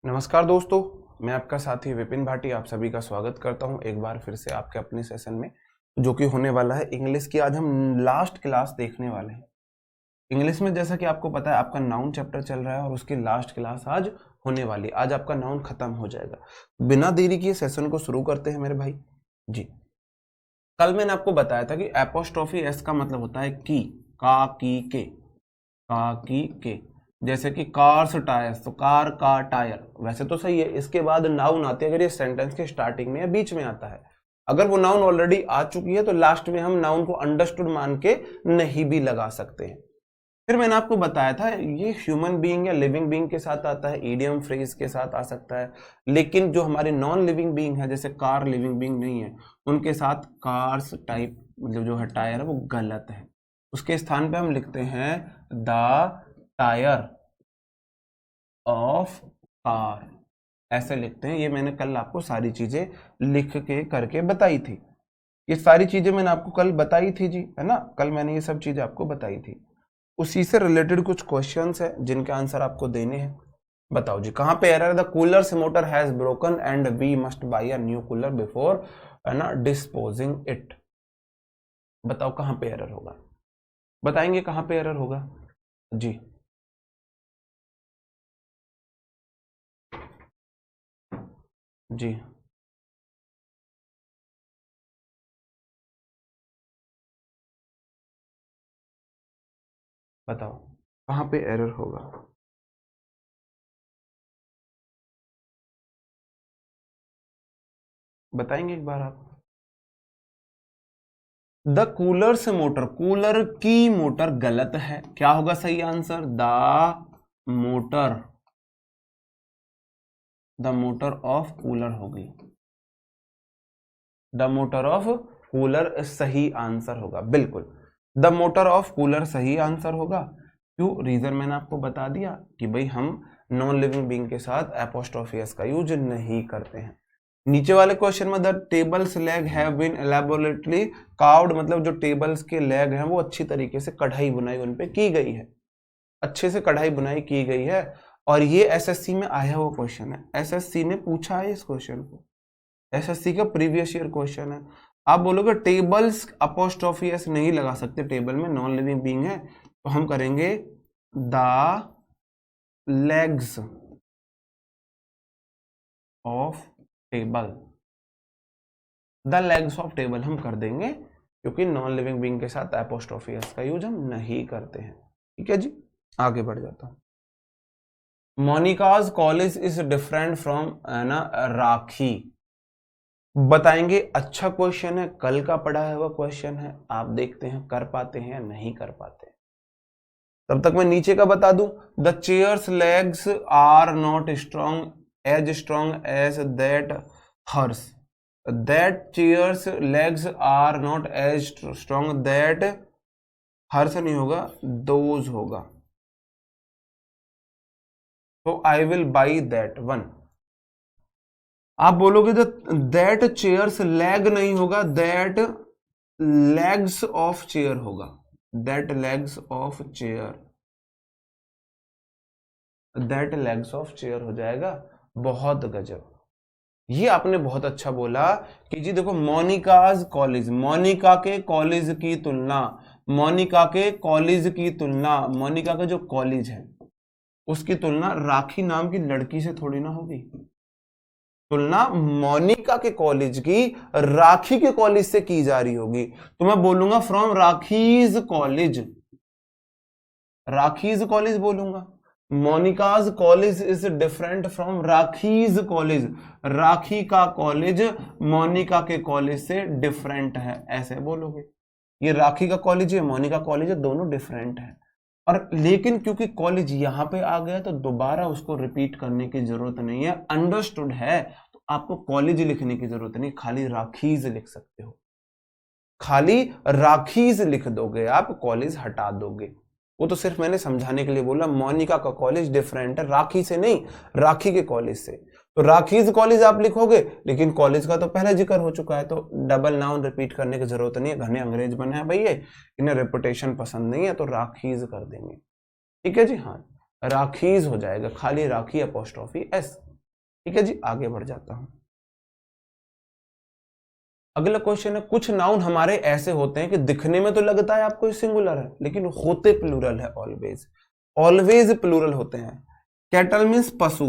नमस्कार दोस्तों, मैं आपका साथी विपिन भाटी आप सभी का स्वागत करता हूं एक बार फिर से आपके अपने सेशन में, जो कि होने वाला है इंग्लिश की। आज हम लास्ट क्लास देखने वाले हैं इंग्लिश में। जैसा कि आपको पता है, आपका नाउन चैप्टर चल रहा है और उसकी लास्ट क्लास आज होने वाली है। आज आपका नाउन खत्म हो जाएगा। बिना देरी किए सेशन को शुरू करते हैं मेरे भाई जी। कल मैंने आपको बताया था कि एपोस्ट्रोफी एस का मतलब होता है की, का, की, के। जैसे कि कार्स टायर्स, तो कार का टायर, वैसे तो सही है। इसके बाद नाउन आती है अगर ये सेंटेंस के स्टार्टिंग में या बीच में आता है। अगर वो नाउन ऑलरेडी आ चुकी है तो लास्ट में हम नाउन को अंडरस्टूड मान के नहीं भी लगा सकते हैं। फिर मैंने आपको बताया था ये ह्यूमन बीइंग या लिविंग बीइंग के साथ आता है, ईडियम फ्रेज के साथ आ सकता है। लेकिन जो हमारे नॉन लिविंग बीइंग है, जैसे कार लिविंग बीइंग नहीं है, उनके साथ कार्स टाइप मतलब जो है टायर है वो गलत है। उसके स्थान पे हम लिखते हैं द टायर ऑफ कार, ऐसे लिखते हैं। ये मैंने कल आपको सारी चीजें लिख के करके बताई थी। ये सारी चीजें मैंने आपको कल बताई थी जी, है ना। कल मैंने ये सब चीजें आपको बताई थी। उसी से रिलेटेड कुछ क्वेश्चंस है जिनके आंसर आपको देने हैं। बताओ जी, कहां पे error? The cooler motor has broken and we must buy a new cooler before, है ना, डिस्पोजिंग इट। बताओ कहां पे एरर होगा, बताएंगे कहां पे एरर होगा जी। जी बताओ कहां पे एरर होगा। बताएंगे एक बार आप। द कूलर से मोटर, कूलर की मोटर गलत है। क्या होगा सही answer? Motor the motor of cooler होगी। द मोटर ऑफ कूलर सही आंसर होगा, बिल्कुल। द मोटर ऑफ कूलर सही आंसर होगा। क्यों? रीजन मैंने आपको बता दिया कि भाई हम नॉन लिविंग बीइंग के साथ एपोस्ट्रोफी एस का यूज नहीं करते हैं। नीचे वाले क्वेश्चन में the tables leg have been elaborately carved, मतलब जो टेबल्स के लेग हैं वो अच्छी तरीके से कढ़ाई बुनाई उन पे की गई है, अच्छे से कढ़ाई बुनाई की गई है। और ये एसएससी में आया हुआ क्वेश्चन है, एसएससी ने पूछा है इस क्वेश्चन को, एसएससी का प्रीवियस ईयर क्वेश्चन है। आप बोलोगे टेबल्स अपोस्ट्रोफी एस नहीं लगा सकते, टेबल में नॉन लिविंग बीइंग है, तो हम करेंगे the legs of table. The legs of table हम कर देंगे, क्योंकि नॉन लिविंग बीइंग के साथ एपोस्ट्रोफी एस का यूज हम नहीं करते हैं। ठीक है जी, आगे बढ़ जाता हूं। Monika's college is different from ना राखी। बताएंगे। अच्छा क्वेश्चन है, कल का पढ़ा हुआ क्वेश्चन है। आप देखते हैं कर पाते हैं या नहीं कर पाते। तब तक मैं नीचे का बता दूं। The chair's legs are not strong as that hers. That chair's legs are not as strong that hers नहीं होगा, दोज होगा। तो I will buy that one. आप बोलोगे तो दैट चेयर्स लेग नहीं होगा, दैट लेग्स ऑफ चेयर होगा। That legs of chair, that legs of chair हो जाएगा। बहुत गजब, ये आपने बहुत अच्छा बोला कि जी देखो मोनिकाज कॉलेज, मोनिका के कॉलेज की तुलना, मोनिका के कॉलेज की तुलना, मोनिका का जो कॉलेज है उसकी तुलना राखी नाम की लड़की से थोड़ी ना होगी। तुलना मोनिका के कॉलेज की राखी के कॉलेज से की जा रही होगी। तो मैं बोलूंगा from Rakhi's college, Rakhi's college बोलूंगा। Monica's college is different from Rakhi's college. Rakhi का कॉलेज मोनिका के कॉलेज से डिफरेंट है, ऐसे बोलोगे। ये राखी का कॉलेज है, मोनिका कॉलेज है, दोनों डिफरेंट है। और लेकिन क्योंकि कॉलेज यहां पे आ गया तो दोबारा उसको रिपीट करने की जरूरत नहीं है, अंडरस्टूड है। तो आपको कॉलेज लिखने की जरूरत नहीं, खाली राखीज लिख सकते हो। खाली राखीज लिख दोगे आप, कॉलेज हटा दोगे। वो तो सिर्फ मैंने समझाने के लिए बोला। मोनिका का कॉलेज डिफरेंट है राखी से नहीं, राखी के कॉलेज से। तो राखीज कॉलेज आप लिखोगे, लेकिन कॉलेज का तो पहले जिक्र हो चुका है, तो डबल नाउन रिपीट करने की जरूरत नहीं है। घने अंग्रेज बने हैं भैया, इन्हें रेपुटेशन पसंद नहीं है, तो राखीज कर देंगे। ठीक है जी, हाँ, राखीज हो जाएगा, खाली राखी अपोस्ट्रोफी एस। ठीक है जी, आगे बढ़ जाता हूं। अगला क्वेश्चन है, कुछ नाउन हमारे ऐसे होते हैं कि दिखने में तो लगता है आपको सिंगुलर है लेकिन होते प्लूरल है, ऑलवेज ऑलवेज प्लूरल होते हैं। कैटल मीन्स पशु,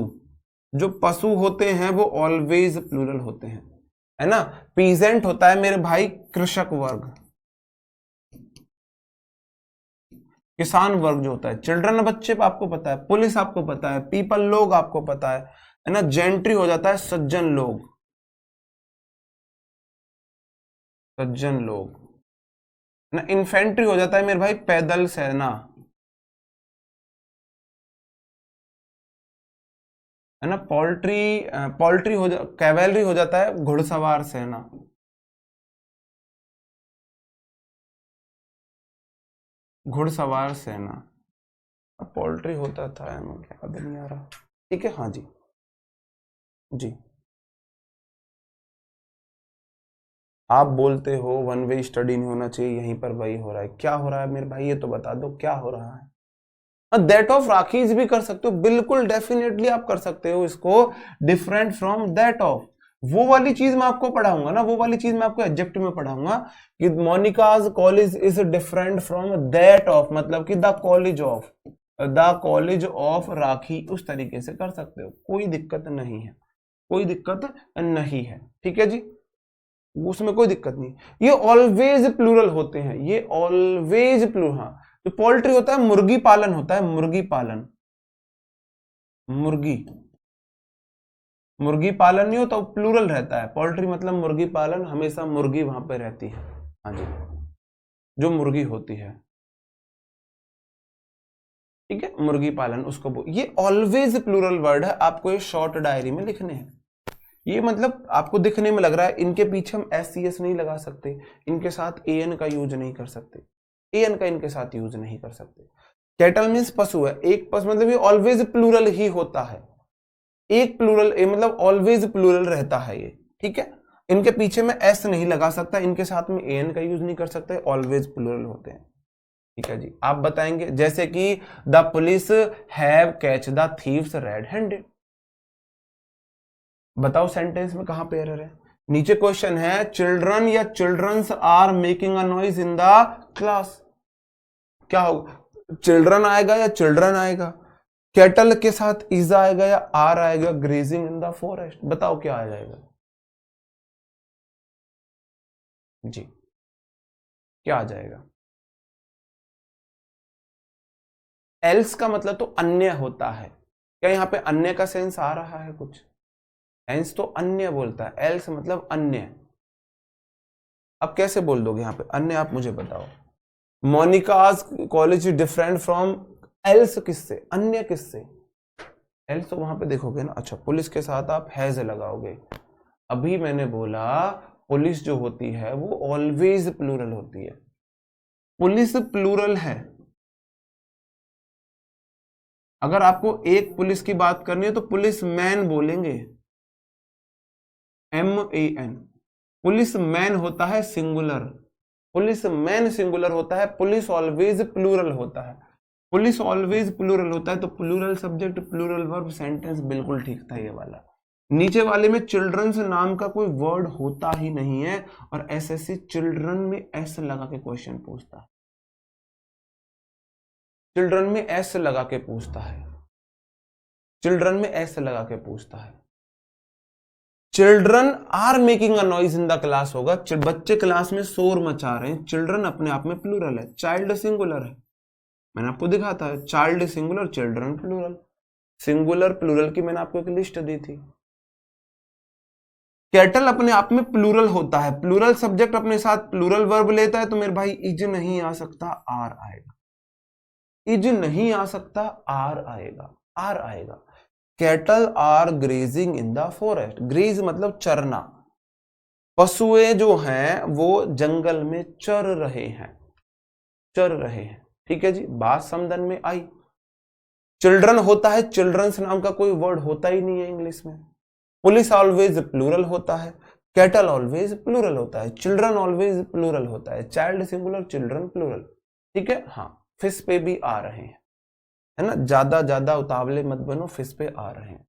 जो पशु होते हैं वो ऑलवेज प्लूरल होते हैं, है ना। पीजेंट होता है मेरे भाई कृषक वर्ग, किसान वर्ग जो होता है। चिल्ड्रन बच्चे आपको पता है, पुलिस आपको पता है, पीपल लोग आपको पता है ना। जेंट्री हो जाता है सज्जन लोग, सज्जन लोग ना। इन्फेंट्री हो जाता है मेरे भाई पैदल सेना, है ना। पोल्ट्री पोल्ट्री कैवेलरी हो जाता है घुड़सवार सेना। घुड़सवार सेना, अब पोल्ट्री होता था, क्या याद नहीं आ रहा। ठीक है, हाँ जी जी। आप बोलते हो वन वे स्टडी नहीं होना चाहिए, यहीं पर वही हो रहा है। क्या हो रहा है मेरे भाई, ये तो बता दो क्या हो रहा है। दैट ऑफ राखीज भी कर सकते हो, बिल्कुल डेफिनेटली आप कर सकते हो इसको, डिफरेंट फ्रॉम दैट ऑफ। वो वाली चीज मैं आपको पढ़ाऊंगा ना, वो वाली चीज मैं आपको एडजेक्टिव में पढ़ाऊंगा कि Monika's college is different from that of, मतलब कि द कॉलेज ऑफ राखी, उस तरीके से कर सकते हो, कोई दिक्कत नहीं है, कोई दिक्कत नहीं है। ठीक है जी, उसमें कोई दिक्कत नहीं। ये ऑलवेज प्लूरल होते हैं, ये ऑलवेज प्लूरल। हाँ, तो पोल्ट्री होता है मुर्गी पालन, होता है मुर्गी पालन, मुर्गी मुर्गी पालन नहीं होता, प्लूरल रहता है। पोल्ट्री मतलब मुर्गी पालन, हमेशा मुर्गी वहां पे रहती है, हाँ जी, जो मुर्गी होती है। ठीक है, मुर्गी पालन उसको ये ऑलवेज प्लूरल वर्ड है, आपको ये शॉर्ट डायरी में लिखने हैं। ये मतलब आपको दिखने में लग रहा है, इनके पीछे हम एस सी एस नहीं लगा सकते, इनके साथ ए एन का यूज नहीं कर सकते, ए एन का इनके साथ यूज नहीं कर सकते। कैटल मीन्स पशु है, एक पशु मतलब ये ऑलवेज प्लूरल ही होता है, एक प्लूरल मतलब ऑलवेज प्लूरल रहता है ये। ठीक है, इनके पीछे में एस नहीं लगा सकता, इनके साथ में ए एन का यूज नहीं कर सकते, ऑलवेज प्लूरल होते हैं। ठीक है जी, आप बताएंगे जैसे कि the police have catch the thieves red handed. बताओ सेंटेंस में कहां पे एरर है। नीचे क्वेश्चन है, चिल्ड्रन या childrens are making a noise in the class, क्या होगा, चिल्ड्रन आएगा या चिल्ड्रन आएगा। कैटल के साथ इज आएगा या आर आएगा, ग्रेजिंग इन द फॉरेस्ट, बताओ क्या आ जाएगा जी, क्या आ जाएगा। एल्स का मतलब तो अन्य होता है, क्या यहां पे अन्य का सेंस आ रहा है कुछ। एल्स तो अन्य बोलता है, एल्स मतलब अन्य। अब कैसे बोल दोगे यहां पे अन्य, आप मुझे बताओ। Monika's college different from else, किससे, अन्य किससे। एल्स तो वहां पे देखोगे ना। अच्छा, पुलिस के साथ आप हैज लगाओगे। अभी मैंने बोला पुलिस जो होती है वो ऑलवेज प्लूरल होती है, पुलिस प्लूरल है। अगर आपको एक पुलिस की बात करनी है तो पुलिस मैन बोलेंगे, MAN। पुलिस मैन होता है सिंगुलर, पुलिस मैन सिंगुलर होता है, पुलिस ऑलवेज प्लूरल होता है, पुलिस ऑलवेज प्लूरल होता है। तो plural subject plural verb, sentence बिल्कुल ठीक था ये वाला। नीचे वाले में चिल्ड्रंस नाम का कोई वर्ड होता ही नहीं है, और एसएससी चिल्ड्रन में एस लगा के क्वेश्चन पूछता है, चिल्ड्रन में एस लगा के पूछता है, चिल्ड्रन में एस लगा के पूछता है। Children are making a noise in the class होगा, बच्चे क्लास में शोर मचा रहे हैं। चिल्ड्रन अपने आप में प्लूरल है, चाइल्ड सिंगुलर है, मैंने आपको दिखा था, child singular children plural. Singular plural की मैंने आपको एक लिस्ट दी थी। कैटल अपने आप में प्लूरल होता है, प्लूरल सब्जेक्ट अपने साथ प्लूरल वर्ब लेता है, तो मेरे भाई इज नहीं आ सकता, आर आएगा। इज नहीं आ सकता, आर आएगा, आर आएगा। Cattle are grazing in the forest, graze मतलब चरना, पशुएं जो हैं वो जंगल में चर रहे हैं, चर रहे हैं। ठीक है जी, बात समझन में आई। चिल्ड्रन होता है, चिल्ड्रंस नाम का कोई वर्ड होता ही नहीं है इंग्लिश में। पुलिस ऑलवेज प्लूरल होता है, कैटल ऑलवेज प्लूरल होता है, चिल्ड्रन ऑलवेज प्लूरल होता है, चाइल्ड सिंगुलर चिल्ड्रन प्लूरल। ठीक है, हाँ, फिश पे भी आ रहे हैं, है ना, ज्यादा ज्यादा उतावले मत बनो, फिश पे आ रहे हैं।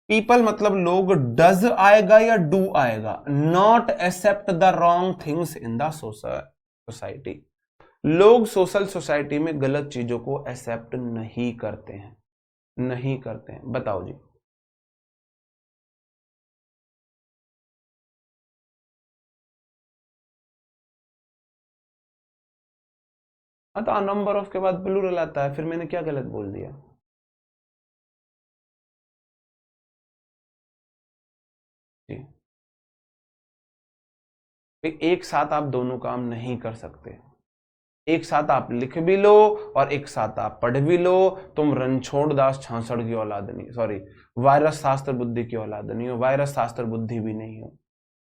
पीपल मतलब लोग, डज आएगा या डू आएगा, not accept the wrong things in the society. लोग सोशल सोसाइटी में गलत चीजों को एक्सेप्ट नहीं करते हैं, नहीं करते हैं। बताओ जी। हाँ तो नंबर ऑफ के बाद प्लूरल आता है, फिर मैंने क्या गलत बोल दिया? जी, एक साथ आप दोनों काम नहीं कर सकते। एक साथ आप लिख भी लो और एक साथ आप पढ़ भी लो। तुम रणछोड़ दास छाछड़ की औलाद नहीं, सॉरी, वायरस शास्त्र बुद्धि की औलाद नहीं हो, वायरस शास्त्र बुद्धि भी नहीं हो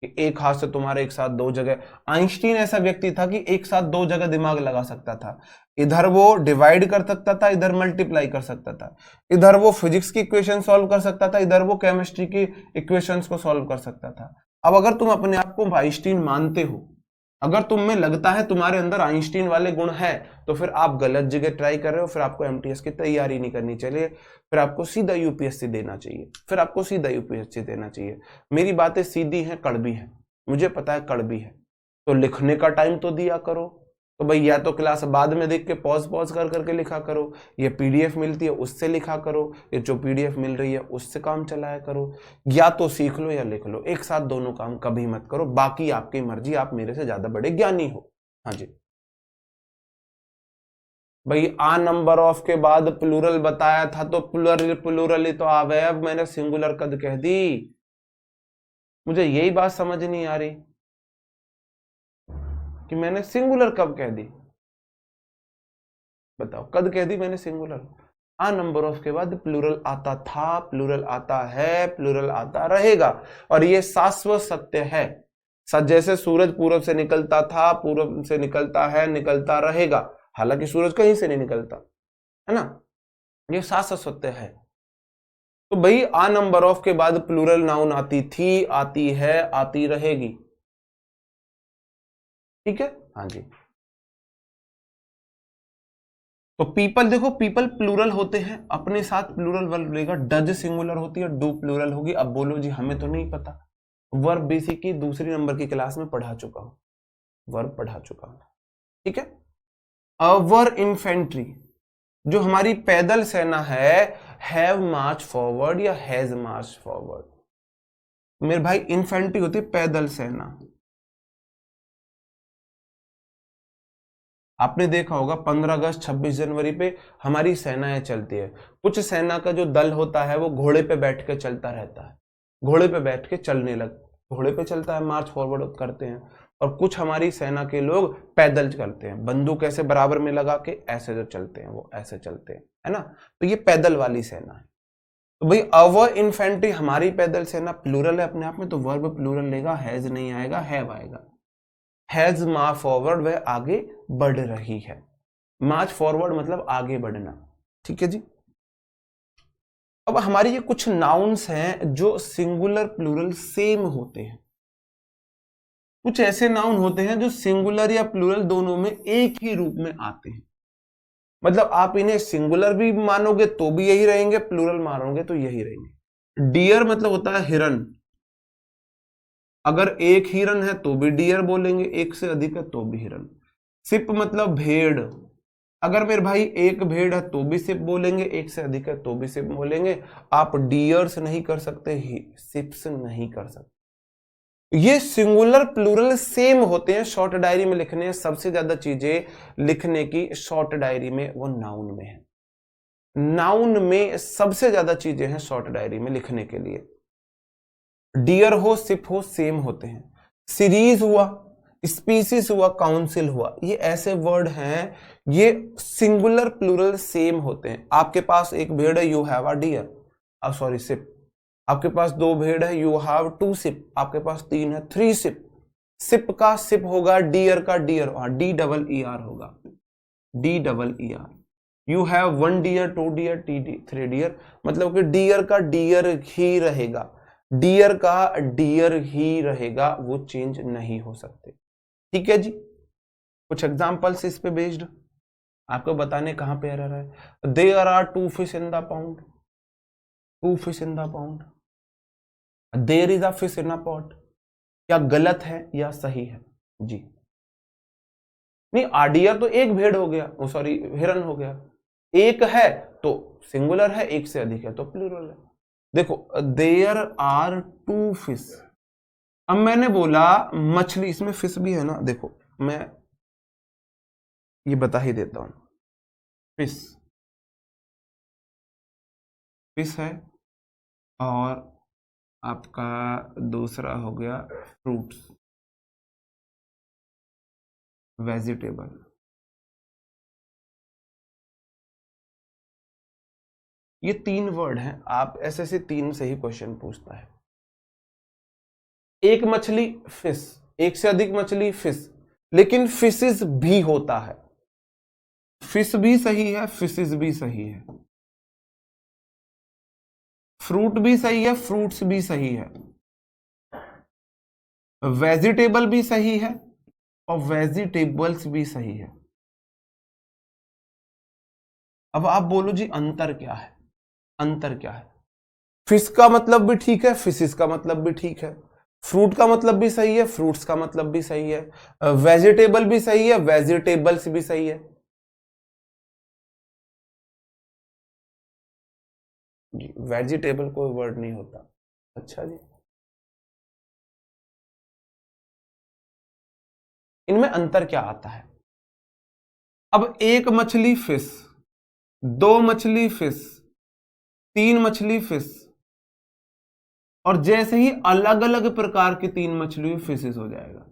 कि एक हाथ से तुम्हारे एक साथ दो जगह। आइंस्टीन ऐसा व्यक्ति था कि एक साथ दो जगह दिमाग लगा सकता था। इधर वो डिवाइड कर सकता था, इधर मल्टीप्लाई कर सकता था। इधर वो फिजिक्स की इक्वेशन सॉल्व कर सकता था, इधर वो केमिस्ट्री की इक्वेशंस को सॉल्व कर सकता था। अब अगर तुम अपने आप को आइंस्टीन मानते हो, अगर तुम में लगता है तुम्हारे अंदर आइंस्टीन वाले गुण है, तो फिर आप गलत जगह ट्राई कर रहे हो। फिर आपको एमटीएस की तैयारी नहीं करनी चाहिए, फिर आपको सीधा यूपीएससी देना चाहिए, फिर आपको सीधा यूपीएससी देना चाहिए। मेरी बातें सीधी हैं, कड़वी हैं, मुझे पता है कड़वी है, तो लिखने का टाइम तो दिया करो। तो भाई या तो क्लास बाद में देख के पॉज पॉज कर करके लिखा करो, ये पीडीएफ मिलती है उससे लिखा करो, ये जो पीडीएफ मिल रही है उससे काम चलाया करो। या तो सीख लो या लिख लो, एक साथ दोनों काम कभी मत करो। बाकी आपकी मर्जी, आप मेरे से ज्यादा बड़े ज्ञानी हो। हाँ जी भाई, आ नंबर ऑफ के बाद प्लूरल बताया था तो प्लूरल प्लूरल ही तो आ गए। अब मैंने सिंगुलर कद कह दी, मुझे यही बात समझ नहीं आ रही कि मैंने सिंगुलर कब कह दी। बताओ, कद कह दी मैंने सिंगुलर। आ नंबर ऑफ के बाद प्लूरल आता था, प्लूरल आता है, प्लूरल आता रहेगा, और ये शाश्वत सत्य है। जैसे सूरज पूरब से निकलता था, पूरब से निकलता है, निकलता रहेगा, हालांकि सूरज कहीं से नहीं निकलता है ना, ये शाश्वत सत्य है। तो भाई आ नंबर ऑफ के बाद प्लूरल नाउन आती थी, आती है, आती रहेगी। ठीक है, हाँ जी। तो पीपल, देखो पीपल प्लूरल होते हैं, अपने साथ प्लूरल वर्ब लेगा। डज सिंगुलर होती है, डू प्लूरल होगी। अब बोलो जी हमें तो नहीं पता। वर्ब बेसिक की दूसरी नंबर की क्लास में पढ़ा चुका हूं, वर्ब पढ़ा चुका हूं। ठीक है। अवर इन्फेंट्री, जो हमारी पैदल सेना है, हैव मार्च फॉरवर्ड या हैज मार्च फॉरवर्ड। मेरे भाई इन्फेंट्री होती है पैदल सेना। आपने देखा होगा 15 अगस्त 26 जनवरी पे हमारी सेनाएं चलती है। कुछ सेना का जो दल होता है वो घोड़े पे बैठ के चलता रहता है, घोड़े पे बैठ के चलने लग, घोड़े पे चलता है, मार्च फॉरवर्ड करते हैं। और कुछ हमारी सेना के लोग पैदल चलते हैं, बंदूक ऐसे बराबर में लगा के ऐसे जो चलते हैं वो ऐसे चलते हैं, है ना। तो ये पैदल वाली सेना है। तो भाई अवर इन्फेंट्री हमारी पैदल सेना, प्लूरल है अपने आप में, तो वर्ब प्लूरल लेगा, हैज नहीं आएगा, हैव आएगा। हैज मार्च फॉरवर्ड, वह आगे बढ़ रही है। मार्च फॉरवर्ड मतलब आगे बढ़ना। ठीक है जी। अब हमारी ये कुछ नाउन्स हैं जो सिंगुलर प्लूरल सेम होते हैं। कुछ ऐसे नाउन होते हैं जो सिंगुलर या प्लूरल दोनों में एक ही रूप में आते हैं। मतलब आप इन्हें सिंगुलर भी मानोगे तो भी यही रहेंगे, प्लूरल मानोगे तो यही रहेंगे। डियर मतलब होता है हिरन, अगर एक हिरन है तो भी डियर बोलेंगे, एक से अधिक है तो भी हिरन। सिप मतलब भेड़, अगर मेरे भाई एक भेड़ है तो भी सिप बोलेंगे, एक से अधिक है तो भी सिप बोलेंगे। आप डियर्स नहीं कर सकते, सिप्स नहीं कर सकते। ये सिंगुलर प्लूरल सेम होते हैं। शॉर्ट डायरी में लिखने सबसे ज्यादा चीजें लिखने की शॉर्ट डायरी में वो नाउन में है। नाउन में सबसे ज्यादा चीजें हैं शॉर्ट डायरी में लिखने के लिए। डियर हो, सिप हो, सेम होते हैं। सीरीज हुआ, स्पीसीज हुआ, काउंसिल हुआ, ये ऐसे वर्ड हैं, ये सिंगुलर प्लूरल सेम होते हैं। आपके पास एक भेड़ है, you have a deer, sorry sheep. आपके पास दो भेड़ है, यू हैव टू सिप। आपके पास तीन है, थ्री सिप। सिप का सिप होगा, डियर का deer, D double E R होगा, D double E R. You have one deer, two deer, three deer, मतलब कि डियर का डियर ही रहेगा, डियर का डियर ही रहेगा, वो चेंज नहीं हो सकते। ठीक है जी। कुछ एग्जांपल्स इस पे बेस्ड आपको बताने कहां पे एरर है। There are two fish in the pond, two fish in the pond, there is a fish in a pot, क्या गलत है या सही है? जी नहीं, आडियर तो एक भेड़ हो गया, ओ सॉरी हिरन हो गया, एक है तो सिंगुलर है, एक से अधिक है तो प्लूरल है। देखो देयर आर टू फिश, अब मैंने बोला मछली, इसमें फिश भी है ना, देखो मैं ये बता ही देता हूं, फिश फिश है, और आपका दूसरा हो गया फ्रूट्स, वेजिटेबल। ये तीन वर्ड हैं, आप ऐसे तीन से ही क्वेश्चन पूछता है। एक मछली फिश, एक से अधिक मछली फिश, लेकिन फिशेस भी होता है, फिश भी सही है, फिशेस भी सही है, फ्रूट भी सही है, फ्रूट्स भी सही है, वेजिटेबल भी सही है और वेजिटेबल्स भी सही है। अब आप बोलो जी अंतर क्या है? अंतर क्या है? फिश का मतलब भी ठीक है, फिशेस का मतलब भी ठीक है, फ्रूट का मतलब भी सही है, फ्रूट्स का मतलब भी सही है, वेजिटेबल भी सही है, वेजिटेबल्स भी सही है। जी वेजिटेबल कोई वर्ड नहीं होता। अच्छा जी, इनमें अंतर क्या आता है? अब एक मछली फिश, दो मछली फिश, तीन मछली फिश, और जैसे ही अलग अलग प्रकार की तीन मछली फिशेस हो जाएगा।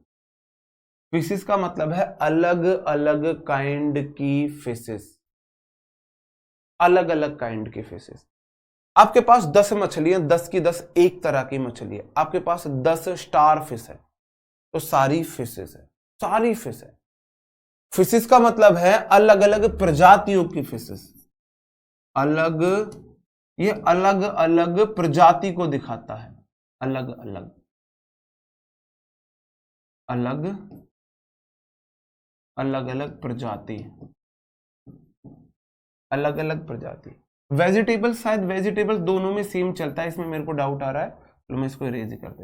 फिशेस का मतलब है अलग अलग काइंड की फिशेस, अलग अलग काइंड की फिशेस। आपके पास 10 मछलियां, 10 की 10 एक तरह की मछली है, आपके पास 10 स्टार फिश है, तो सारी फिशेस है, सारी फिश है। फिशेस का मतलब है अलग अलग प्रजातियों की फिशेस, अलग, ये अलग अलग प्रजाति को दिखाता है, अलग अलग, अलग अलग अलग प्रजाति, अलग अलग प्रजाति। वेजिटेबल, शायद वेजिटेबल दोनों में सेम चलता है, इसमें मेरे को डाउट आ रहा है, तो मैं इसको इरेज कर देता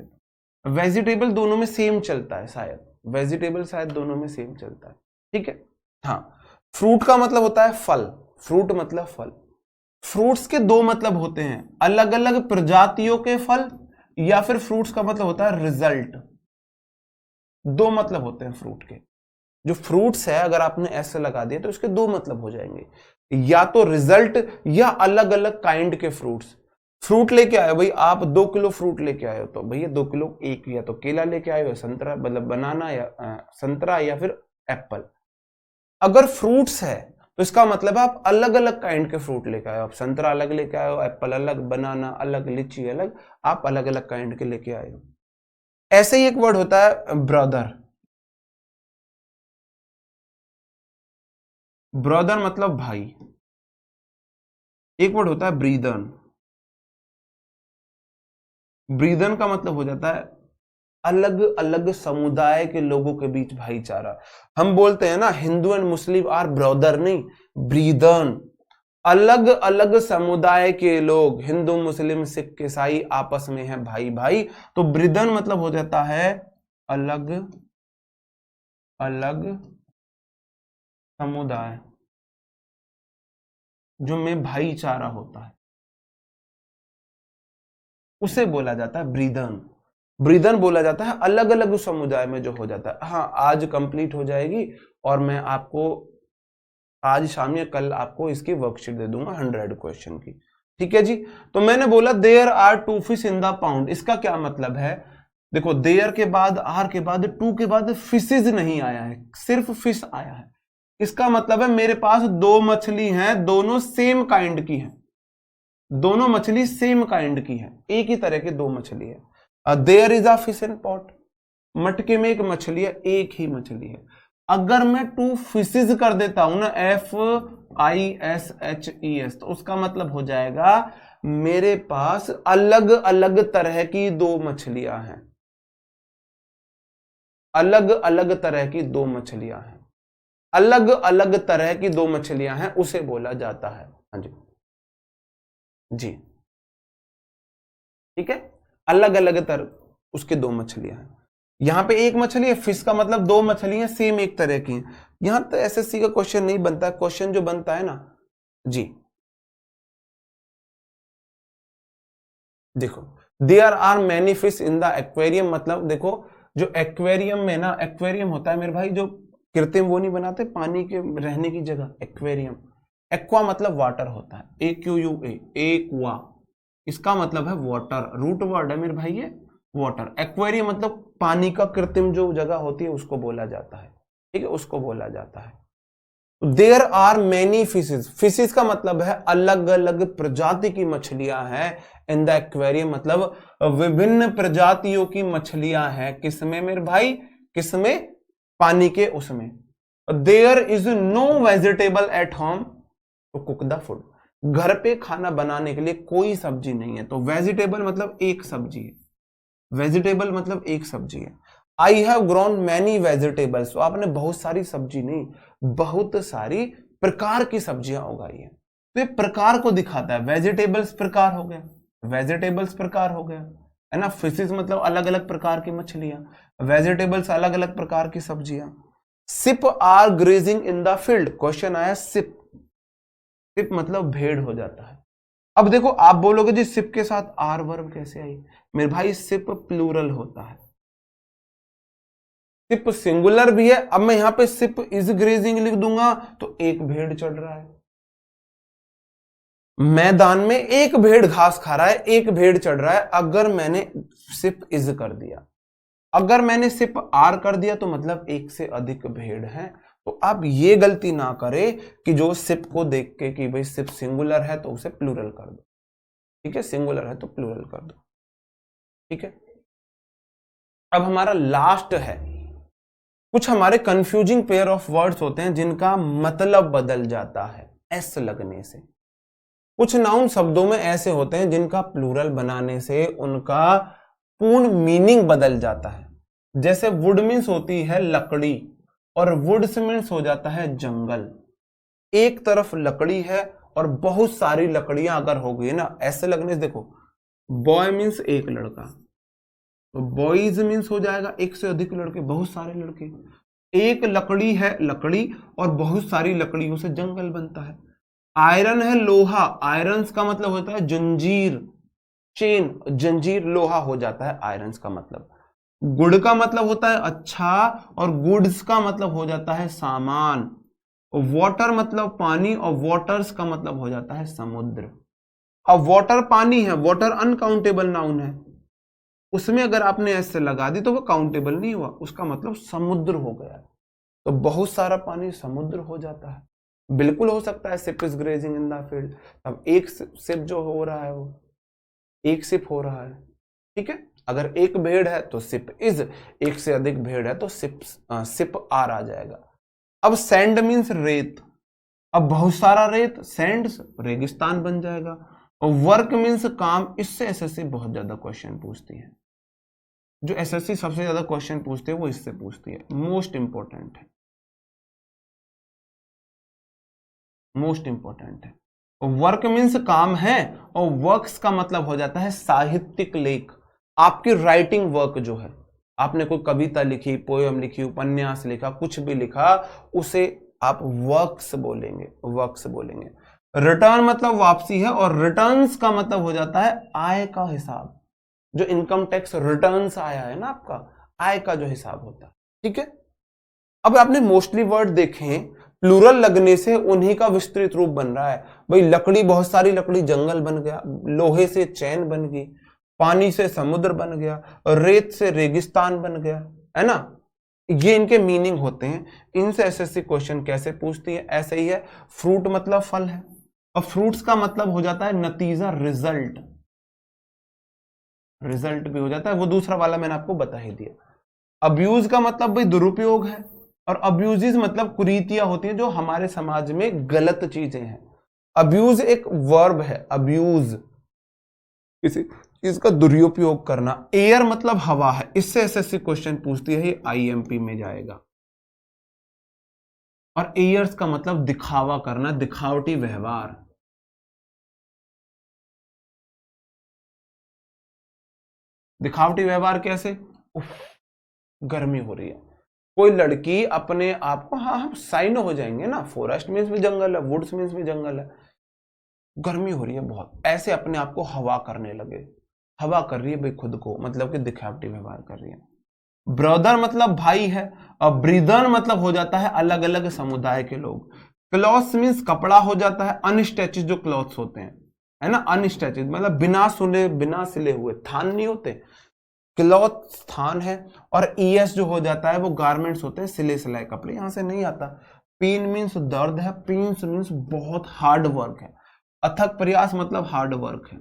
हूं। वेजिटेबल दोनों में सेम चलता है, शायद वेजिटेबल शायद दोनों में सेम चलता है, ठीक है। हाँ, फ्रूट का मतलब होता है फल, फ्रूट मतलब फल। फ्रूट्स के दो मतलब होते हैं, अलग अलग प्रजातियों के फल, या फिर फ्रूट्स का मतलब होता है रिजल्ट। दो मतलब होते हैं फ्रूट के, जो फ्रूट्स है अगर आपने ऐसे लगा दिया तो इसके दो मतलब हो जाएंगे, या तो रिजल्ट या अलग अलग काइंड के फ्रूट्स। फ्रूट लेके आए भाई, आप 2 किलो फ्रूट लेके आए हो, तो भैया 2 किलो, एक या तो केला लेके आए हो, संतरा मतलब बनाना, या संतरा, या फिर एप्पल। अगर फ्रूट्स है तो इसका मतलब है आप अलग अलग काइंड के फ्रूट लेके आए हो, आप संतरा अलग लेके आए हो, एप्पल अलग, बनाना अलग, लीची अलग, आप अलग अलग काइंड के लेके आए हो। ऐसे ही एक वर्ड होता है ब्रदर, ब्रदर मतलब भाई। एक वर्ड होता है ब्रीदन, ब्रीदन का मतलब हो जाता है अलग अलग समुदाय के लोगों के बीच भाईचारा। हम बोलते हैं ना Hindu and Muslim are brother, नहीं, ब्रीदन। अलग अलग समुदाय के लोग, हिंदू मुस्लिम सिख ईसाई आपस में है भाई भाई, तो ब्रीदन मतलब हो जाता है अलग अलग समुदाय जो में भाईचारा होता है, उसे बोला जाता है ब्रीदन। ब्रीदन बोला जाता है अलग अलग समुदाय में जो हो जाता है। हाँ, आज कंप्लीट हो जाएगी, और मैं आपको आज शाम या कल आपको इसकी वर्कशीट दे दूंगा 100 क्वेश्चन की, ठीक है जी। तो मैंने बोला there are two fish in the pond, इसका क्या मतलब है? देखो देयर के बाद, आर के बाद, टू के बाद फिशेज नहीं आया है, सिर्फ फिश आया है। इसका मतलब है मेरे पास दो मछली हैं, दोनों सेम काइंड की हैं, दोनों मछली सेम काइंड की है, एक ही तरह की दो मछली है। There is a fish in pot, मटके में एक मछली है, एक ही मछली है। अगर मैं टू फिशेज कर देता हूं ना, FISHES, तो उसका मतलब हो जाएगा मेरे पास अलग अलग तरह की दो मछलियां हैं, अलग अलग तरह की दो मछलियां हैं, अलग अलग तरह की दो मछलियां हैं, उसे बोला जाता है। हाँ जी, जी ठीक है। अलग अलग तरह उसके दो मछलियां हैं। यहाँ पे एक मछली है, फिश का मतलब दो मछलियां सेम एक तरह की हैं। यहां तो एसएससी का क्वेश्चन नहीं बनता, क्वेश्चन जो बनता है ना जी, देखो there are many fish in the aquarium, मतलब देखो जो एक्वेरियम में ना, एक्वेरियम होता है मेरे भाई जो कृत्रिम वो नहीं बनाते पानी के रहने की जगह, एक्वेरियम। एक्वा मतलब वाटर होता है, AQUA, एक्वा, इसका मतलब है वाटर, रूट वर्ड है मेरे भाई ये वाटर। एक्वेरियम मतलब पानी का कृत्रिम जो जगह होती है उसको बोला जाता है, ठीक है, उसको बोला जाता है। There are many fishes, fishes का मतलब है अलग अलग प्रजाति की मछलियां हैं इन द एक्वेरियम, मतलब विभिन्न प्रजातियों की मछलियां हैं किसमें मेरे भाई, किसमें, पानी के उसमें। There is no vegetable at home to cook the food, घर पे खाना बनाने के लिए कोई सब्जी नहीं है। तो वेजिटेबल मतलब एक सब्जी है, वेजिटेबल मतलब एक सब्जी है। I have grown many vegetables, तो आपने बहुत सारी सब्जी नहीं, बहुत सारी प्रकार की सब्जियां उगाई है। तो ये प्रकार को दिखाता है, वेजिटेबल्स प्रकार हो गया, वेजिटेबल्स प्रकार हो गया, है ना। फिशेस मतलब अलग अलग प्रकार की मछलियां, वेजिटेबल्स अलग अलग प्रकार की सब्जियां। Sheep are grazing in the field, question आया सिप, सिप मतलब भेड़ हो जाता है। अब देखो आप बोलोगे जी सिप के साथ आर वर्ब कैसे आई, मेरे भाई सिप प्लूरल होता है, सिप सिंगुलर भी है। अब मैं यहां पे सिप इज ग्रेजिंग लिख दूंगा तो एक भेड़ चढ़ रहा है, मैदान में एक भेड़ घास खा रहा है, एक भेड़ चढ़ रहा है। अगर मैंने सिप इज कर दिया, अगर मैंने सिप आर कर दिया तो मतलब एक से अधिक भेड़ है। तो आप ये गलती ना करें कि जो सिप को देख के कि भाई सिप सिंगुलर है तो उसे प्लूरल कर दो, ठीक है, सिंगुलर है तो प्लूरल कर दो, ठीक है। अब हमारा लास्ट है, कुछ हमारे कंफ्यूजिंग पेयर ऑफ वर्ड्स होते हैं जिनका मतलब बदल जाता है एस लगने से। कुछ नाउन शब्दों में ऐसे होते हैं जिनका प्लूरल बनाने से उनका पूर्ण मीनिंग बदल जाता है। जैसे वुड मीन्स होती है लकड़ी और वुड्स मीन्स हो जाता है जंगल। एक तरफ लकड़ी है और बहुत सारी लकड़ियां अगर हो गई ना, ऐसे लगने से देखो बॉय मीन्स एक लड़का, तो बॉयज मीन्स हो जाएगा एक से अधिक लड़के, बहुत सारे लड़के। एक लकड़ी है लकड़ी और बहुत सारी लकड़ियों से जंगल बनता है। आयरन है लोहा, आयरन्स का मतलब होता है जंजीर, चेन, जंजीर लोहा हो जाता है आयरन्स का मतलब। गुड का मतलब होता है अच्छा और गुड्स का मतलब हो जाता है सामान। वाटर मतलब पानी और वाटर्स का मतलब हो जाता है समुद्र। अब वाटर पानी है, वाटर अनकाउंटेबल नाउन है, उसमें अगर आपने ऐसे लगा दी तो वो काउंटेबल नहीं हुआ, उसका मतलब समुद्र हो गया। तो बहुत सारा पानी समुद्र हो जाता है। बिल्कुल हो सकता है sheep is grazing in the field, अब एक सिप जो हो रहा है वो एक सिप हो रहा है, ठीक है। अगर एक भेड़ है तो सिप इज, एक से अधिक भेड़ है तो सिप आर आ जाएगा। अब सैंड मीन्स रेत, अब बहुत सारा रेत, सैंड रेगिस्तान बन जाएगा। और वर्क मीन्स काम, इससे एसएससी बहुत ज्यादा क्वेश्चन पूछती है, जो एसएससी सबसे ज्यादा क्वेश्चन पूछते हैं वो इससे पूछती है, मोस्ट इंपॉर्टेंट है, मोस्ट इंपॉर्टेंट है। वर्क मीन्स काम है और वर्क्स का मतलब हो जाता है साहित्यिक लेख, आपकी राइटिंग वर्क जो है, आपने कोई कविता लिखी, पोयम लिखी, उपन्यास लिखा, कुछ भी लिखा, उसे आप वर्क्स बोलेंगे, वर्क्स बोलेंगे। रिटर्न मतलब वापसी है और रिटर्न्स का मतलब हो जाता है आय का हिसाब, जो इनकम टैक्स रिटर्न्स आया है ना आपका, आय का जो हिसाब होता है, ठीक है। अब आपने मोस्टली वर्ड देखे, प्लूरल लगने से उन्हीं का विस्तृत रूप बन रहा है। भाई लकड़ी, बहुत सारी लकड़ी, जंगल बन गया, लोहे से चैन बन गई, पानी से समुद्र बन गया, रेत से रेगिस्तान बन गया, है ना। ये इनके मीनिंग होते हैं, इनसे एसएससी क्वेश्चन कैसे पूछती है। ऐसे ही है, फ्रूट मतलब फल है और फ्रूट्स का मतलब हो जाता है नतीजा, रिजल्ट, रिजल्ट भी हो जाता है, वो दूसरा वाला मैंने आपको बता ही दिया। अब्यूज का मतलब भाई दुरुपयोग है और अब्यूजेस मतलब कुरीतियां होती हैं जो हमारे समाज में गलत चीजें हैं। अब्यूज एक वर्ब है, अब्यूज किसी चीज का दुरुपयोग करना। एयर मतलब हवा है, इससे एसएससी क्वेश्चन पूछती है, ये आईएमपी में जाएगा। और एयर्स का मतलब दिखावा करना, दिखावटी व्यवहार। दिखावटी व्यवहार कैसे? उफ, गर्मी हो रही है, कोई लड़की अपने आप को, हाँ हम साइन हो जाएंगे ना, फॉरेस्ट मीन्स भी जंगल है, वुड्स मीन्स भी जंगल है, गर्मी हो रही है बहुत, ऐसे अपने आप को हवा करने लगे, हवा कर रही है भाई खुद को, मतलब कि दिखावटी व्यवहार कर रही है। ब्रदर मतलब भाई है, और ब्रीदर मतलब हो जाता है अलग अलग समुदाय के लोग। क्लॉथ्स मीन्स कपड़ा हो जाता है, अनस्टैचेड जो क्लॉथ्स होते हैं, है ना, अनस्टैचेड मतलब बिना सुने बिना सिले हुए, थान नहीं होते, क्लॉथ स्थान है। और ईएस जो हो जाता है वो गारमेंट्स होते हैं, सिले सिलाए कपड़े, यहां से नहीं आता। पेन मीन्स दर्द है, पेन्स मीन्स बहुत हार्ड वर्क है, अथक प्रयास मतलब हार्ड वर्क है,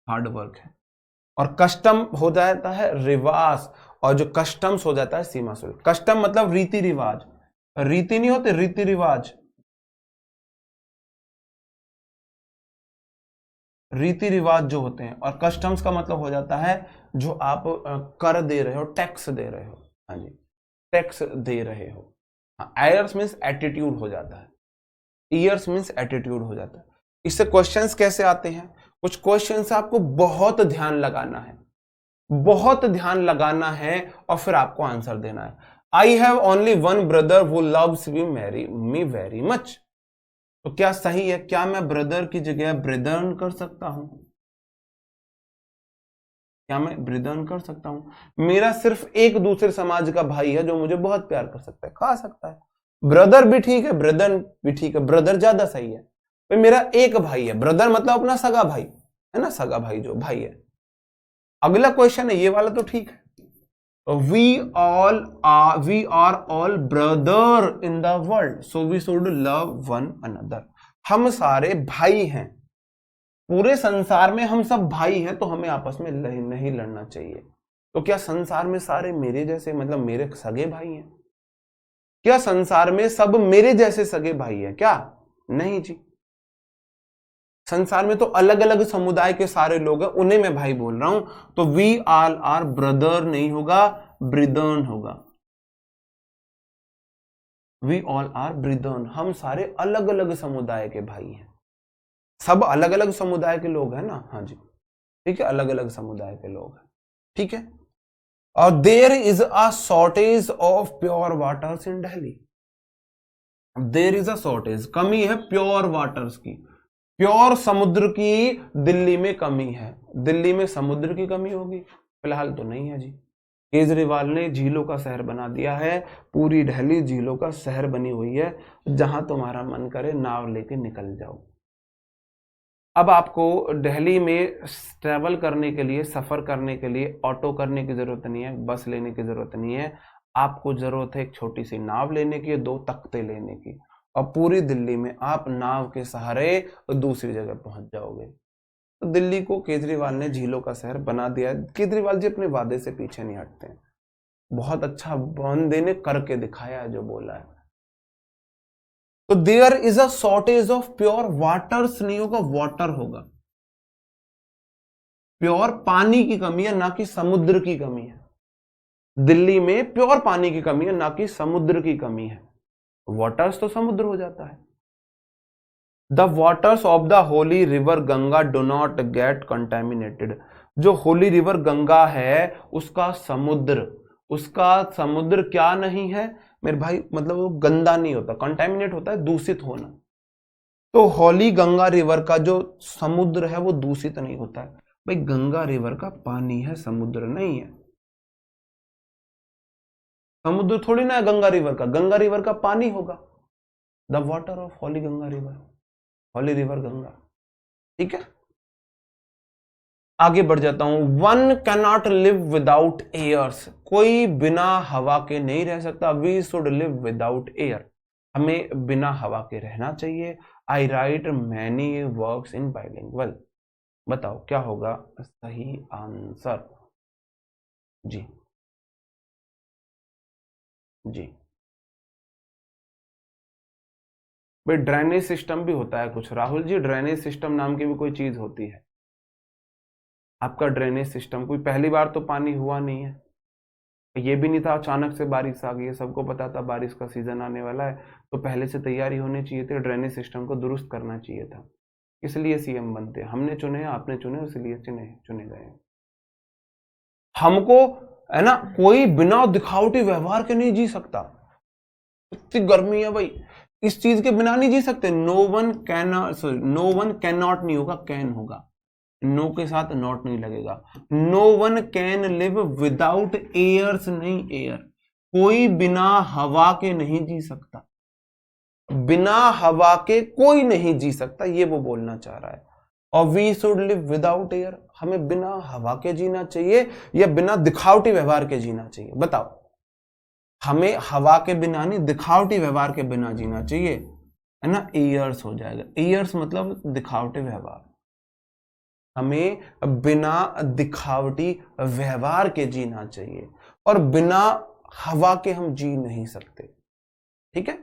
हार्ड वर्क है। और कस्टम हो जाता है रिवाज, और जो कस्टम्स हो जाता है सीमा शुल्क। कस्टम मतलब रीति रिवाज, रीति नहीं होते, रीति रिवाज, रीति रिवाज जो होते हैं। और कस्टम्स का मतलब हो जाता है जो आप कर दे रहे हो, टैक्स दे रहे हो, हाँ जी, टैक्स दे रहे हो। आयर्स मीन्स एटीट्यूड हो जाता है, ईयर्स मीन्स एटीट्यूड हो जाता है। इससे क्वेश्चंस कैसे आते हैं? कुछ क्वेश्चंस आपको बहुत ध्यान लगाना है, बहुत ध्यान लगाना है, और फिर आपको आंसर देना है। I have only one brother who loves me very much. तो क्या सही है? क्या मैं ब्रदर की जगह ब्रदर्न कर सकता हूं? क्या मैं ब्रदर्न कर सकता हूं? मेरा सिर्फ एक दूसरे समाज का भाई है जो मुझे बहुत प्यार कर सकता है, खा सकता है। ब्रदर भी ठीक है, ब्रदर भी ठीक है, ब्रदर ज्यादा सही है। भाई मेरा एक भाई है, ब्रदर मतलब अपना सगा भाई है ना, सगा भाई जो भाई है। अगला क्वेश्चन है ये वाला, तो ठीक है, we are all brother in the world, so we should love one another। हम सारे भाई हैं, पूरे संसार में हम सब भाई हैं, तो हमें आपस में नहीं लड़ना चाहिए। तो क्या संसार में सारे मेरे जैसे, मतलब मेरे सगे भाई हैं? क्या संसार में सब मेरे जैसे सगे भाई हैं क्या? नहीं जी, संसार में तो अलग अलग समुदाय के सारे लोग हैं, उन्हें मैं भाई बोल रहा हूं। तो वी ऑल आर ब्रदर नहीं होगा, ब्रिदर्न होगा। वी ऑल आर ब्रिदर्न, हम सारे अलग अलग समुदाय के भाई हैं, सब अलग अलग समुदाय के लोग हैं ना, हाँ जी, ठीक है, अलग अलग समुदाय के लोग हैं, ठीक है। और there is a shortage of pure waters in Delhi. There is a shortage, कमी है प्योर वाटर्स की, प्योर समुद्र की दिल्ली में कमी है। दिल्ली में समुद्र की कमी होगी? फिलहाल तो नहीं है जी। केजरीवाल ने झीलों का शहर बना दिया है, पूरी दिल्ली झीलों का शहर बनी हुई है, जहां तुम्हारा मन करे नाव लेके निकल जाओ। अब आपको दिल्ली में ट्रैवल करने के लिए, सफर करने के लिए ऑटो करने की जरूरत नहीं है, बस लेने की जरूरत नहीं है, आपको जरूरत है एक छोटी सी नाव लेने की, 2 तख्ते लेने की, और पूरी दिल्ली में आप नाव के सहारे दूसरी जगह पहुंच जाओगे। तो दिल्ली को केजरीवाल ने झीलों का शहर बना दिया है। केजरीवाल जी अपने वादे से पीछे नहीं हटते हैं, बहुत अच्छा बंदे ने करके दिखाया है जो बोला है। तो there is a shortage of pure waters नहीं होगा, वाटर होगा। प्योर पानी की कमी है, ना कि समुद्र की कमी है। दिल्ली में प्योर पानी की कमी है, ना कि समुद्र की कमी है। वाटर्स तो समुद्र हो जाता है। The waters of the Holi river Ganga do not gate contaminated. जो होली रिवर गंगा है उसका समुद्र क्या नहीं है मेरे भाई, मतलब वो गंदा नहीं होता, कंटेमिनेट होता है दूषित होना। तो होली गंगा रिवर का जो समुद्र है वो दूषित नहीं होता है। भाई गंगा रिवर का पानी है, समुद्र नहीं है। समुद्र थोड़ी ना है गंगा रिवर का पानी होगा। The water of holy Ganga river, holy river Ganga, ठीक है। आगे बढ़ जाता हूं। One cannot live without airs, कोई बिना हवा के नहीं रह सकता। We should live without air, हमें बिना हवा के रहना चाहिए। I write many works in bilingual. बताओ क्या होगा सही आंसर? जी जी भाई ड्रेनेज सिस्टम भी होता है कुछ, राहुल जी, ड्रेनेज सिस्टम नाम की भी कोई चीज होती है। आपका ड्रेनेज सिस्टम, कोई पहली बार तो पानी हुआ नहीं है, ये भी नहीं था अचानक से बारिश आ गई है, सबको पता था बारिश का सीजन आने वाला है, तो पहले से तैयारी होनी चाहिए थी, ड्रेनेज सिस्टम को दुरुस्त करना चाहिए था। इसलिए सीएम बनते हैं। हमने चुने, आपने चुने, इसलिए चुने गए। हमको है ना, कोई बिना दिखावटी व्यवहार के नहीं जी सकता। इतनी गर्मी है भाई, इस चीज के बिना नहीं जी सकते। नो वन कैन नॉट नहीं होगा, कैन होगा। नो के साथ नॉट नहीं लगेगा। No one can live without airs, नहीं एयर। कोई बिना हवा के नहीं जी सकता, बिना हवा के कोई नहीं जी सकता, ये वो बोलना चाह रहा है। और we should live without air, हमें बिना हवा के जीना चाहिए या बिना दिखावटी व्यवहार के जीना चाहिए? बताओ। हमें हवा के बिना नहीं, दिखावटी व्यवहार के बिना जीना चाहिए, है ना। एयर्स हो जाएगा। एयर्स मतलब दिखावटी व्यवहार। हमें बिना दिखावटी व्यवहार के जीना चाहिए और बिना हवा के हम जी नहीं सकते। ठीक है,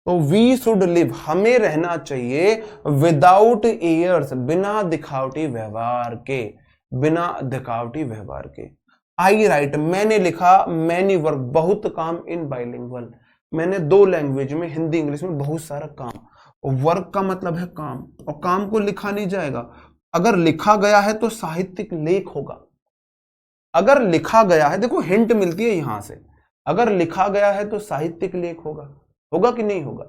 तो वी शुड लिव, हमें रहना चाहिए विदाउट एयर्स, बिना दिखावटी व्यवहार के, बिना दिखावटी व्यवहार के। आई राइट, मैंने लिखा मैनी वर्क, बहुत काम इन बाइलिंगुअल। मैंने 2 लैंग्वेज में, हिंदी इंग्लिश में, बहुत सारा काम। वर्क का मतलब है काम, और काम को लिखा नहीं जाएगा। अगर लिखा गया है तो साहित्यिक लेख होगा। अगर लिखा गया है, देखो हिंट मिलती है यहां से, अगर लिखा गया है तो साहित्यिक लेख होगा। होगा कि नहीं होगा?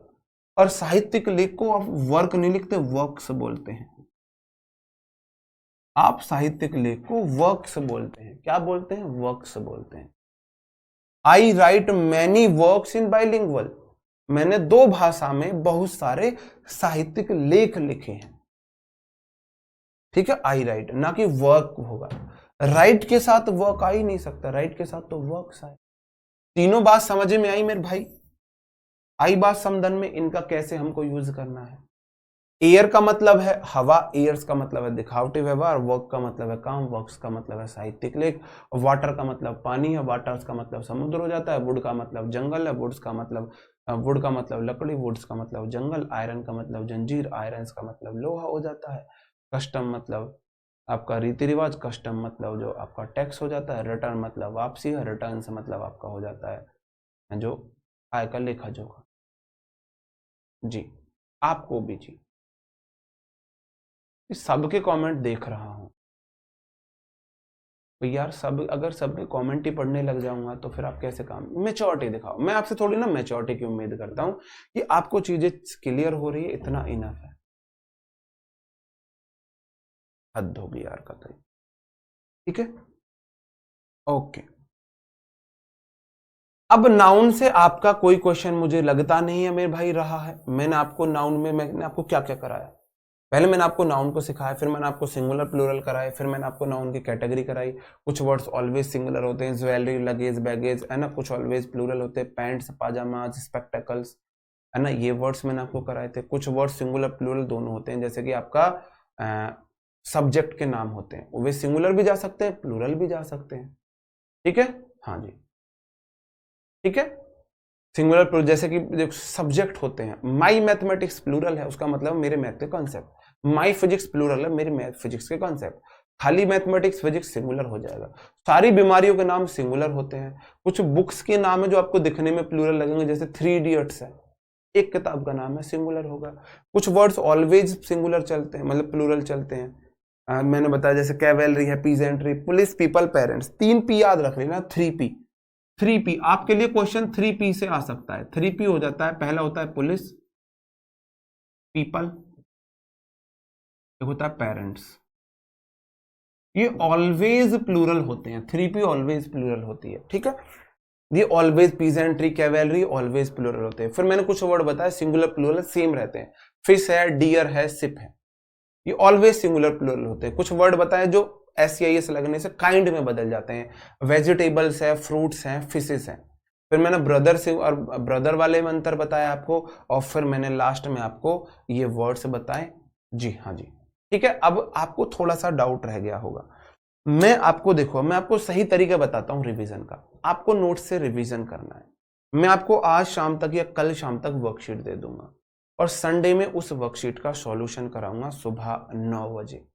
और साहित्यिक लेख को आप वर्क नहीं लिखते, वर्क्स बोलते हैं। आप साहित्यिक लेख को वर्क्स बोलते हैं। क्या बोलते हैं? वर्क्स बोलते हैं। I write many works in bilingual, मैंने 2 भाषा में बहुत सारे साहित्यिक लेख लिखे हैं। ठीक है, आई राइट, ना कि वर्क होगा। राइट के साथ वर्क आ ही नहीं सकता, राइट के साथ तो वर्क्स आए। तीनों बात समझ में आई मेरे भाई? आई बात समझन में, इनका कैसे हमको यूज करना है। एयर का मतलब है हवा, एयर्स का मतलब है दिखावटी व्यवहार, वर्क का मतलब है काम, वर्क्स का मतलब है साहित्यिक लेख, वाटर का मतलब पानी है, वाटर्स का मतलब समुद्र हो जाता है, वुड का मतलब जंगल है, वुड का मतलब लकड़ी, वुड्स का मतलब जंगल, आयरन का मतलब जंजीर, आयरन का मतलब लोहा हो जाता है, कस्टम मतलब आपका रीति रिवाज, कस्टम मतलब जो आपका टैक्स हो जाता है, रिटर्न मतलब वापसी है, रिटर्न से मतलब आपका हो जाता है जो आय का लेखा जोखा। जी, आपको भी जी, सबके कमेंट देख रहा हूं तो यार, सब अगर सबके कमेंट ही पढ़ने लग जाऊंगा तो फिर आप कैसे काम। मेच्योरिटी दिखाओ। मैं आपसे थोड़ी ना मेच्योरिटी की उम्मीद करता हूं कि आपको चीजें क्लियर हो रही है, इतना इनफ है। हद होगी यार का तो। ठीक है, ओके। अब नाउन से आपका कोई क्वेश्चन मुझे लगता नहीं है मेरे भाई रहा है। मैंने आपको नाउन में मैंने आपको क्या क्या कराया? पहले मैंने आपको नाउन को सिखाया, फिर मैंने आपको सिंगुलर प्लूरल कराया, फिर मैंने आपको नाउन की कैटेगरी कराई। कुछ वर्ड्स ऑलवेज सिंगुलर होते हैं, ज्वेलरी, लगेज, बैगेज, है ना। कुछ ऑलवेज प्लूरल होते हैं, पैंट्स, पाजामाज, स्पेक्टेकल्स, है ना। ये वर्ड्स मैंने आपको कराए थे। कुछ वर्ड्स सिंगुलर प्लूरल दोनों होते हैं, जैसे कि आपका सब्जेक्ट के नाम होते हैं, वे सिंगुलर भी जा सकते हैं, प्लूरल भी जा सकते हैं। ठीक है, हाँ जी, ठीक है। सिंगुलर प्लूरल, जैसे कि सब्जेक्ट होते हैं, माई मैथमेटिक्स प्लूरल है, उसका मतलब मेरे मैथ के कॉन्सेप्ट। माई फिजिक्स प्लूरल है, मेरे मैथ फिजिक्स के कॉन्सेप्ट। खाली मैथमेटिक्स फिजिक्स सिंगुलर हो जाएगा। सारी बीमारियों के नाम सिंगुलर होते हैं। कुछ बुक्स के नाम है जो आपको दिखने में प्लूरल लगेंगे, जैसे 3 इडियट्स है, एक किताब का नाम है, सिंगुलर होगा। कुछ वर्ड्स ऑलवेज सिंगुलर चलते हैं, मतलब प्लूरल चलते हैं। मैंने बताया जैसे कैवेलरी है, peasantry, police, people, parents. 3 P याद रख लेना, 3 पी। 3 पी आपके लिए क्वेश्चन 3 पी से आ सकता है। 3 पी हो जाता है, पहला होता है पुलिस, पीपल, एक होता है पेरेंट्स। ये ऑलवेज प्लूरल होते हैं, 3 पी ऑलवेज प्लूरल होती है। ठीक है, ये always, peasantry, cavalry always plural होते हैं। फिर मैंने कुछ वर्ड बताया सिंगुलर प्लूरल सेम रहते हैं। फिश है, डियर है, शिप है, ये ऑलवेज सिंगुलर प्लूरल होते हैं। कुछ वर्ड बताए जो SEIS लगने से काइंड में बदल जाते हैं। वेजिटेबल्स है, फ्रूट्स हैं, फिशेस हैं। फिर मैंने ब्रदर से और ब्रदर वाले में अंतर बताया आपको, और फिर मैंने लास्ट में आपको ये वर्ड्स बताए। जी हाँ जी, ठीक है। अब आपको थोड़ा सा डाउट रह गया होगा। मैं आपको देखो, मैं आपको सही तरीका बताता हूं रिवीजन का। आपको नोट से रिवीजन करना है। मैं आपको आज शाम तक या कल शाम तक वर्कशीट दे दूंगा, और संडे में उस वर्कशीट का सॉल्यूशन कराऊंगा सुबह 9 बजे।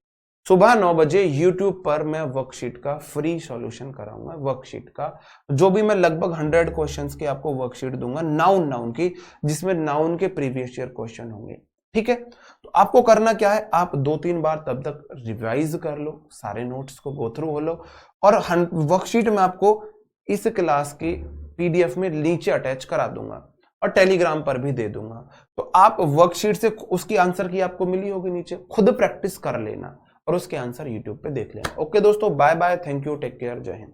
सुबह 9 बजे यूट्यूब पर मैं वर्कशीट का फ्री सॉल्यूशन कराऊंगा। वर्कशीट का जो भी मैं लगभग 100 क्वेश्चंस की आपको वर्कशीट दूंगा, नाउन की, जिसमें नाउन के प्रीवियस ईयर क्वेश्चन होंगे। ठीक है, तो आपको करना क्या है, आप 2-3 बार तब तक रिवाइज कर लो, सारे नोट्स को गो थ्रू हो लो, और वर्कशीट में आपको इस क्लास की पीडीएफ में नीचे अटैच करा दूंगा और टेलीग्राम पर भी दे दूंगा। तो आप वर्कशीट से उसकी आंसर की आपको मिली होगी नीचे, खुद प्रैक्टिस कर लेना और उसके आंसर यूट्यूब पे देख लेना। ओके दोस्तों, bye bye, thank you, take care, जय हिंद।